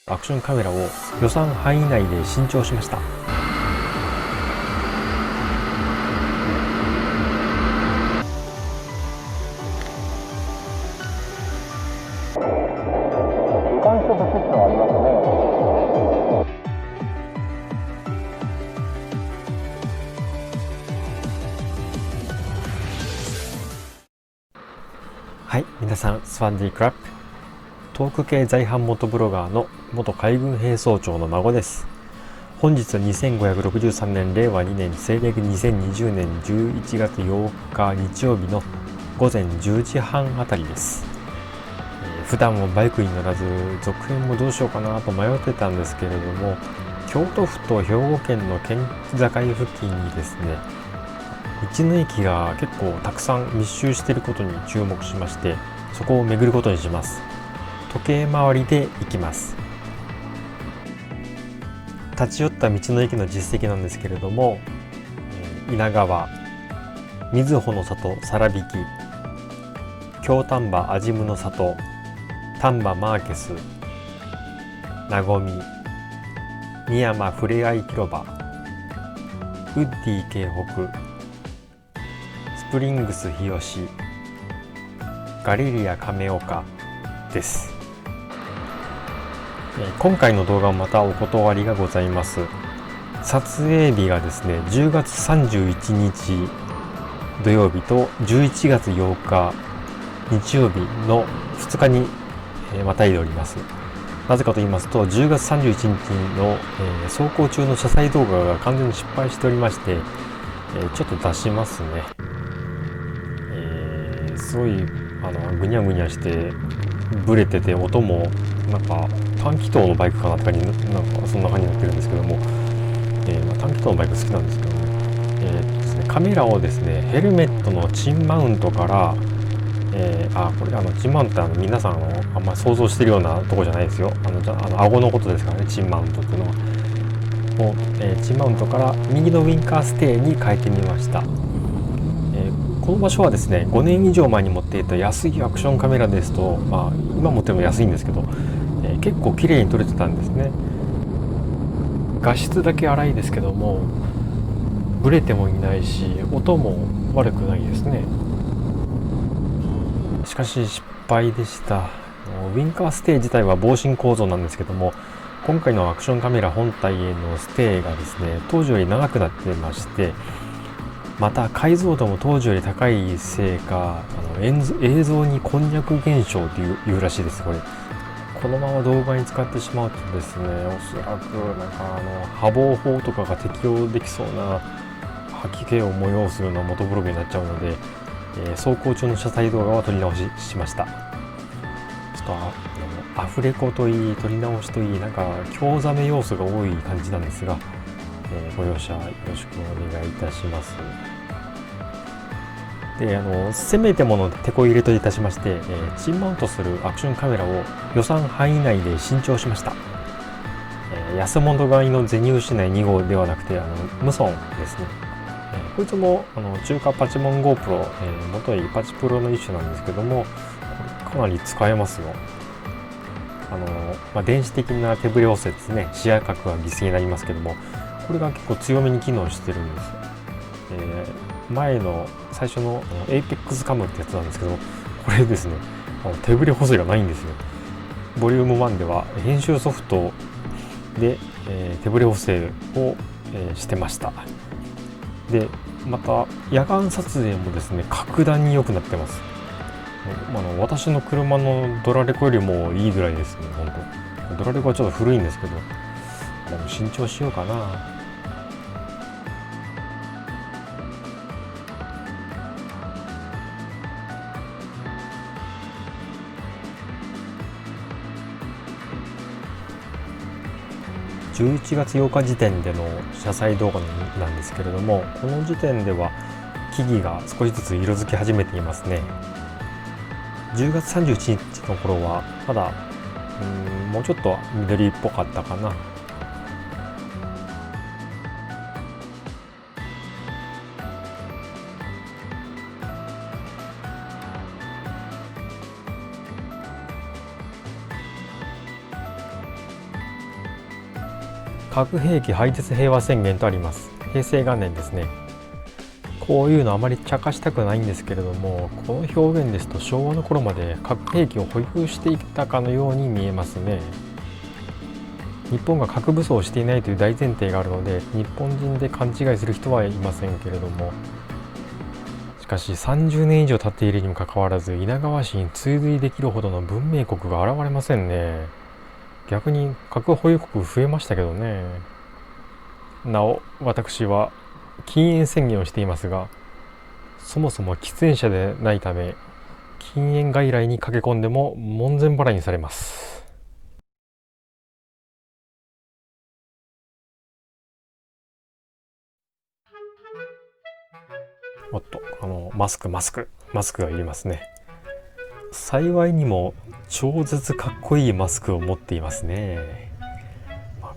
アクションカメラを予算範囲内で新調しました。はい、皆さん、スワンディークラップ。トーク系在販元ブロガーの元海軍兵曹長の孫です。本日は2563年令和2年西暦2020年11月8日日曜日の午前10時半あたりです。普段もバイクに乗らず続編もどうしようかなと迷ってたんですけれども、京都府と兵庫県の県境付近にですね、道の駅が結構たくさん密集していることに注目しまして、そこを巡ることにします。時計回りで行きます。立ち寄った道の駅の実績なんですけれども、稲川、瑞穂の里さらびき、京丹波安心の里、丹波マーケス、なごみ、深山ふれあい広場、ウッディ京北、スプリングス日吉、ガリリア亀岡です。今回の動画もまたお断りがございます。撮影日がですね、10月31日土曜日と11月8日日曜日の2日にまたいでおります。なぜかと言いますと、10月31日の走行中の車載動画が完全に失敗しておりまして、ちょっと出しますね。すごいぐにゃぐにゃしてブレてて、音もなんか短気筒のバイクかなって感じ、なんかそんな感じになってるんですけども、短気筒のバイク好きなんですけども、ですね、カメラをですね、ヘルメットのチンマウントから、これチンマウントって皆さんあんま想像してるようなとこじゃないですよ。顎のことですからね、チンマウントっていうのは。もう、チンマウントから右のウインカーステーに変えてみました。この場所はですね、5年以上前に持っていた安いアクションカメラですと、今持ってるのも安いんですけど、結構綺麗に撮れてたんですね。画質だけ荒いですけども、ブレてもいないし、音も悪くないですね。しかし失敗でした。ウインカーステー自体は防振構造なんですけども、今回のアクションカメラ本体へのステーがですね、当時より長くなってまして、また解像度も当時より高いせいか、映像にこんにゃく現象というらしいです。このまま動画に使ってしまうとですね、おそらく波防法とかが適用できそうな吐き気を催すような元ブログになっちゃうので、走行中の車載動画は撮り直ししました。ちょっとアフレコといい、撮り直しといい、なんか興ざめ要素が多い感じなんですが、ご容赦よろしくお願いいたします。で、せめてもの手こ入れといたしまして、チンマウントするアクションカメラを予算範囲内で新調しました。安物買いの銭失い2号ではなくて、無損ですね。こいつも中華パチモン GoPro、元いパチプロの一種なんですけども、かなり使えますよ。電子的な手ブレ補正ですね、視野角が犠牲になりますけども、これが結構強めに機能してるんです。前の最初の APEX カムってやつなんですけど、これですね、手ブレ補正がないんですよ。ボリューム1では編集ソフトで、手ブレ補正を、してました。で、また夜間撮影もですね、格段に良くなってます。私の車のドラレコよりもいいぐらいですね。本当ドラレコはちょっと古いんですけど、でも新調しようかな。11月8日時点での車載動画なんですけれども、この時点では木々が少しずつ色づき始めていますね。10月31日の頃はまだもうちょっと緑っぽかったかな。核兵器廃絶平和宣言とあります。平成元年ですね。こういうのあまり茶化したくないんですけれども、この表現ですと昭和の頃まで核兵器を保有していたかのように見えますね。日本が核武装をしていないという大前提があるので、日本人で勘違いする人はいませんけれども、しかし30年以上経っているにもかかわらず、稲川市に追随できるほどの文明国が現れませんね。逆に核保有国増えましたけどね。なお、私は禁煙宣言をしていますが、そもそも喫煙者でないため、禁煙外来に駆け込んでも門前払いにされます。おっと、マスクがいりますね。幸いにも超絶かっこいいマスクを持っていますね。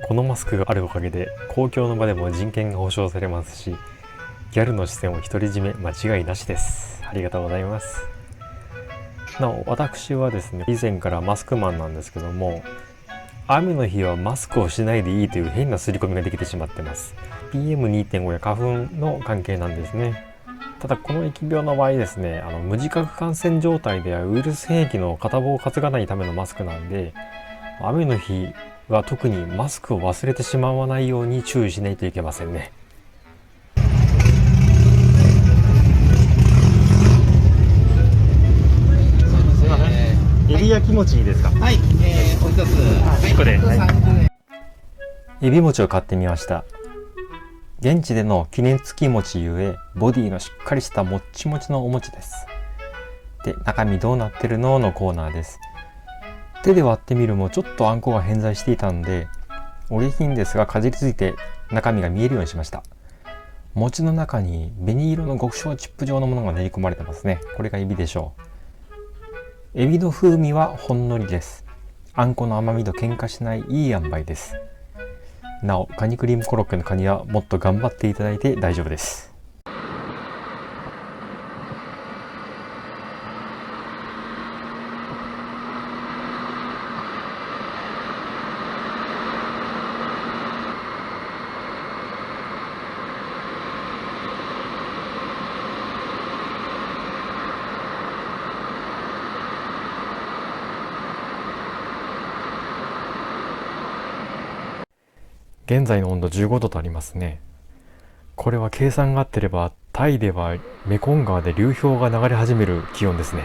このマスクがあるおかげで公共の場でも人権が保障されますし、ギャルの視線を独り占め間違いなしです。ありがとうございます。なお、私はですね、以前からマスクマンなんですけども、雨の日はマスクをしないでいいという変な刷り込みができてしまってます。 PM2.5 や花粉の関係なんですね。ただこの疫病の場合ですね、無自覚感染状態ではウイルス兵器の片棒を担がないためのマスクなんで、雨の日は特にマスクを忘れてしまわないように注意しないといけませんね。すいません、エビ焼き餅いいですか？はい、お一つ。1個で、はい。エビ餅を買ってみました。現地での記念付き餅ゆえ、ボディのしっかりしたもっちもちのお餅です。で、中身どうなってるののコーナーです。手で割ってみるもちょっとあんこが偏在していたんで、お下品ですがかじりついて中身が見えるようにしました。餅の中に紅色の極小チップ状のものが練り込まれてますね。これがエビでしょう。エビの風味はほんのりです。あんこの甘みと喧嘩しないいい塩梅です。なお、カニクリームコロッケのカニはもっと頑張っていただいて大丈夫です。現在の温度15度とありますね。これは計算が合ってれば、タイではメコン川で流氷が流れ始める気温ですね。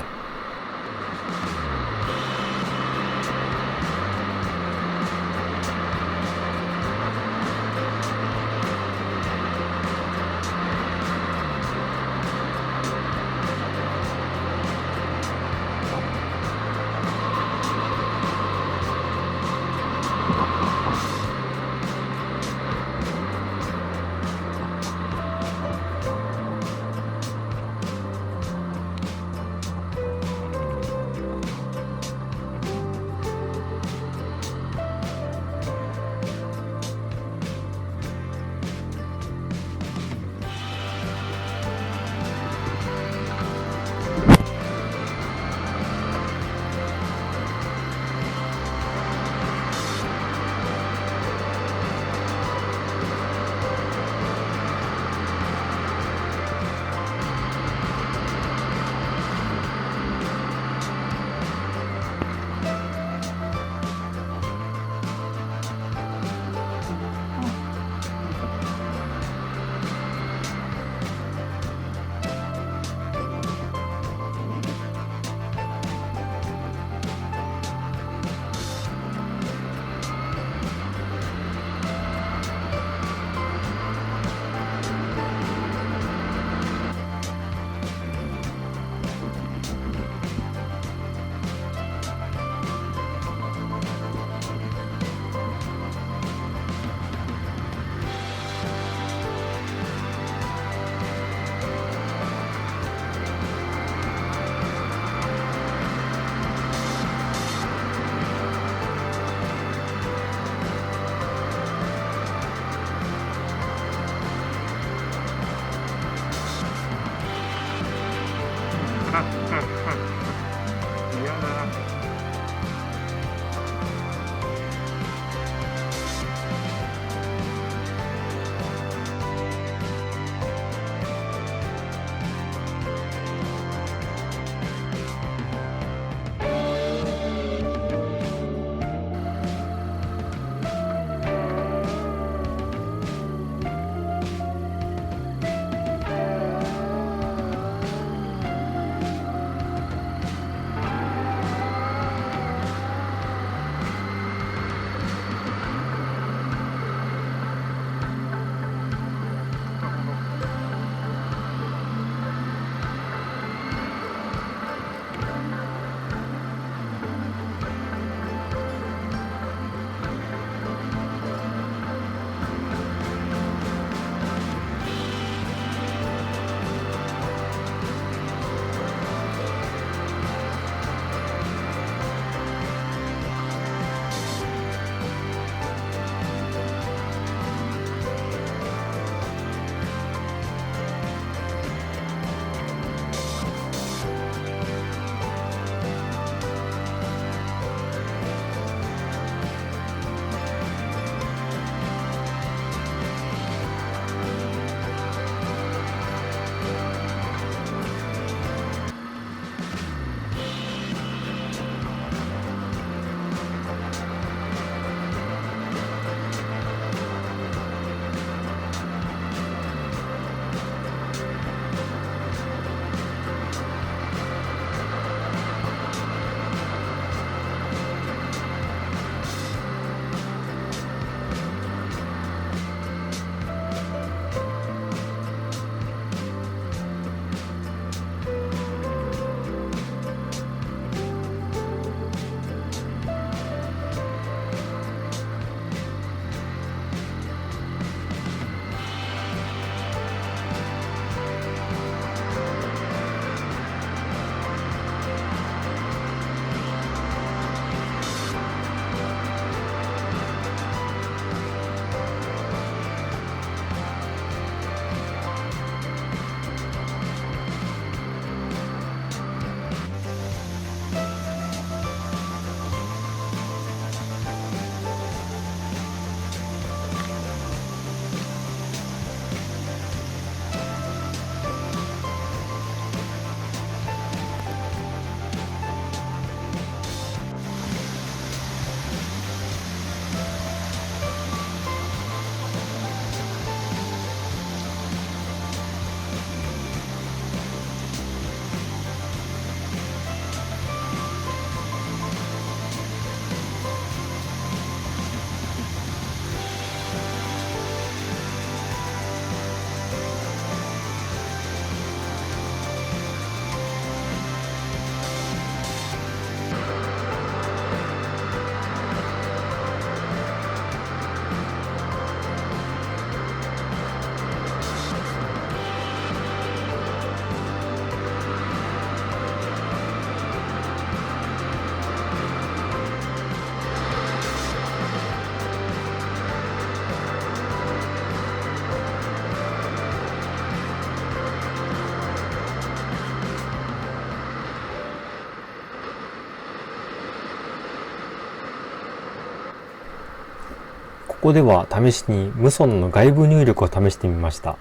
こでは試しに無損の外部入力を試してみました。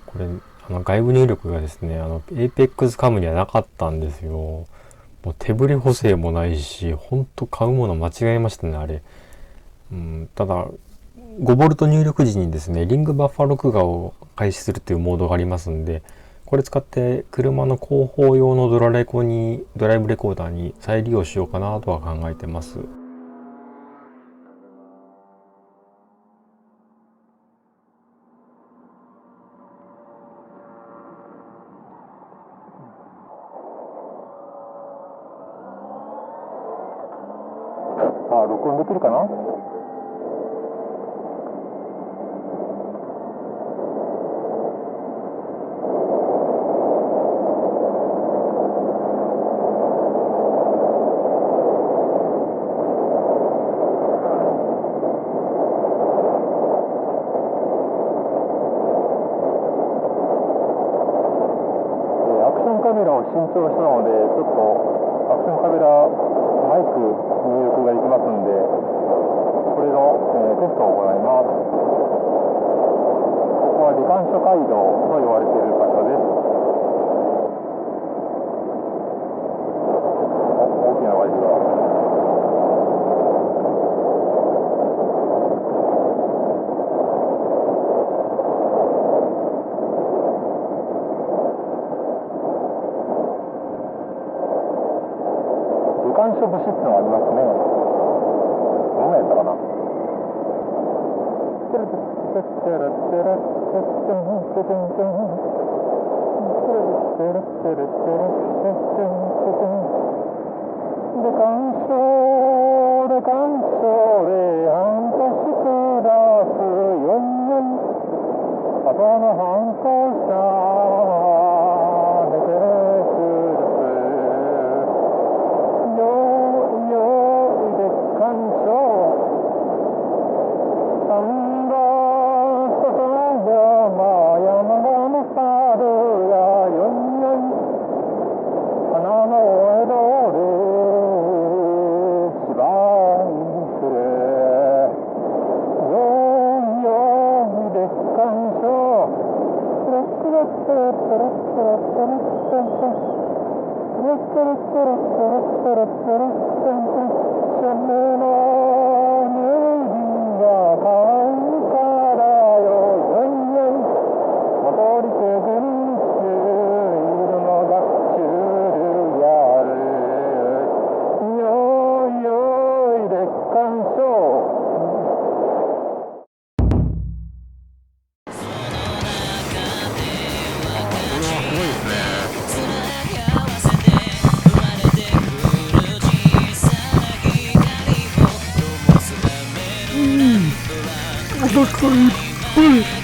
これ外部入力がですねApex カムにはなかったんですよ。もう手ブレ補正もないし、ほんと買うもの間違えましたね、あれ。ただ5V 入力時にですねリングバッファ録画を開始するというモードがありますんで、これ使って車の後方用のドライブレコーダーに再利用しようかなとは考えてます。さあ録音できるかな。カメラを新調したので、ちょっとアクションカメラマイク入力ができますんで、これの、テストを行います。ここは李官所街道と呼ばれている場所です。大きなバイクが。李官所節ってのがありますね。どんなやったかな。で干渉で半年クラス4年あとの反抗者でくるお腹いっぱい。